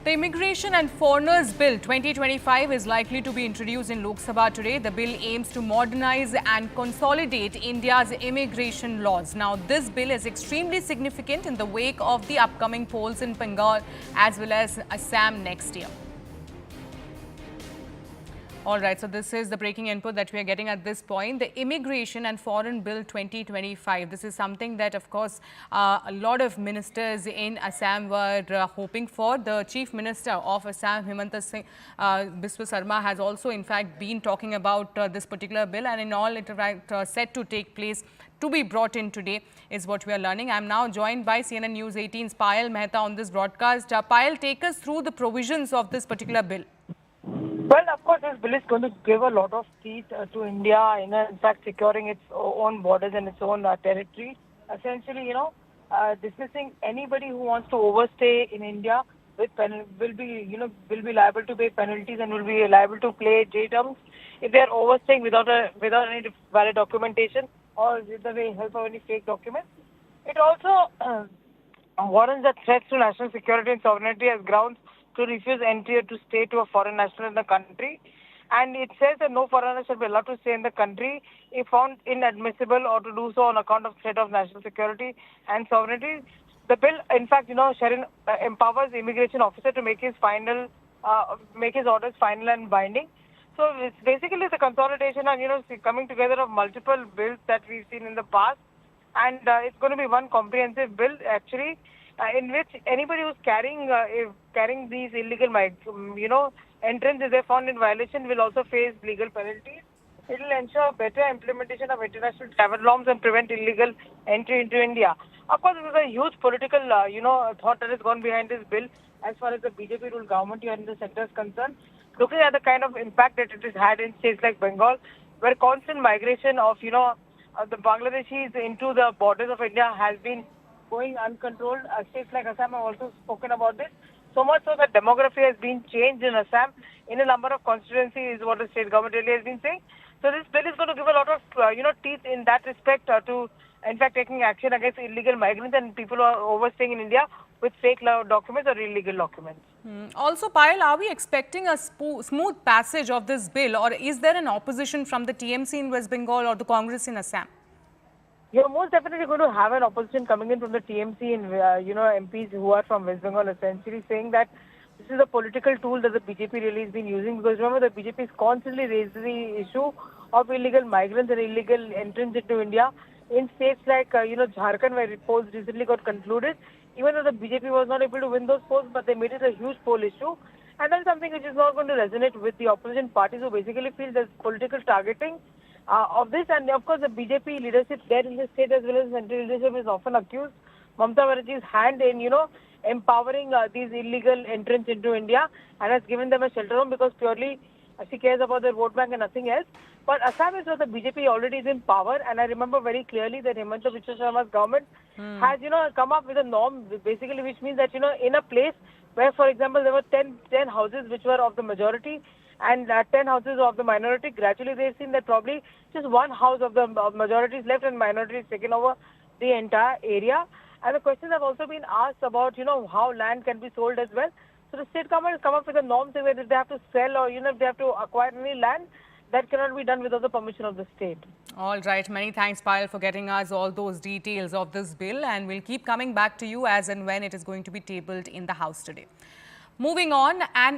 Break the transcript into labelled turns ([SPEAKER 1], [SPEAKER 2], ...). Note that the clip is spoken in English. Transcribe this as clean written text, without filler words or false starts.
[SPEAKER 1] The Immigration and Foreigners Bill 2025 is likely to be introduced in Lok Sabha today. The bill aims to modernize and consolidate India's immigration laws. Now, this bill is extremely significant in the wake of the upcoming polls in Bengal as well as Assam next year. All right, so this is the breaking input that we are getting at this point. The Immigration and Foreign Bill 2025. This is something that, of course, a lot of ministers in Assam were hoping for. The Chief Minister of Assam, Himanta Singh Biswa Sarma, has also, in fact, been talking about this particular bill, and in all, it is set to take place, to be brought in today, is what we are learning. I am now joined by CNN News 18's Payal Mehta on this broadcast. Payal, take us through the provisions of this particular bill.
[SPEAKER 2] Well, of course, this bill is going to give a lot of teeth to India, in fact, securing its own borders and its own territory. Essentially, dismissing anybody who wants to overstay in India will be liable to pay penalties and will be liable to pay jail terms if they are overstaying without any valid documentation or with the help of any fake documents. It also warrants that threats to national security and sovereignty as grounds to refuse entry or to stay to a foreign national in the country. And it says that no foreigner shall be allowed to stay in the country if found inadmissible or to do so on account of threat of national security and sovereignty. The bill, in fact, Sharon, empowers the immigration officer to make his orders final and binding. So it's basically the consolidation and, coming together of multiple bills that we've seen in the past. And it's going to be one comprehensive bill, actually, in which anybody who's carrying these illegal, entrants, if they're found in violation, will also face legal penalties. It will ensure better implementation of international travel norms and prevent illegal entry into India. Of course, there is a huge political, thought that has gone behind this bill as far as the BJP-ruled government here in the sector is concerned. Looking at the kind of impact that it has had in states like Bengal, where constant migration of, the Bangladeshis into the borders of India has been going uncontrolled. States like Assam have also spoken about this. So much so that demography has been changed in Assam in a number of constituencies, is what the state government really has been saying. So this bill is going to give a lot of, teeth in that respect to, in fact, taking action against illegal migrants and people who are overstaying in India with fake documents or illegal documents.
[SPEAKER 1] Also, Payal, are we expecting a smooth passage of this bill, or is there an opposition from the TMC in West Bengal or the Congress in Assam?
[SPEAKER 2] You're most definitely going to have an opposition coming in from the TMC and, MPs who are from West Bengal, essentially saying that this is a political tool that the BJP really has been using. Because remember, the BJP is constantly raising the issue of illegal migrants and illegal entrants into India in states like, Jharkhand, where polls recently got concluded. Even though the BJP was not able to win those polls, but they made it a huge poll issue. And that's something which is not going to resonate with the opposition parties, who basically feel there's political targeting of this. And of course, the BJP leadership there in the state as well as central leadership is often accused Mamata Banerjee's hand in, empowering these illegal entrants into India and has given them a shelter home because purely she cares about their vote bank and nothing else. But Assam is where the BJP already is in power, and I remember very clearly that Himanta Biswa Sarma's government has, come up with a norm, basically, which means that, in a place where, for example, there were 10 houses which were of the majority and 10 houses of the minority, gradually they've seen that probably just one house of the majority is left and minority is taken over the entire area. And the questions have also been asked about, how land can be sold as well. So the state government has come up with a norm saying that if they have to sell or, if they have to acquire any land, that cannot be done without the permission of the state.
[SPEAKER 1] All right. Many thanks, Payal, for getting us all those details of this bill. And we'll keep coming back to you as and when it is going to be tabled in the House today. Moving on, and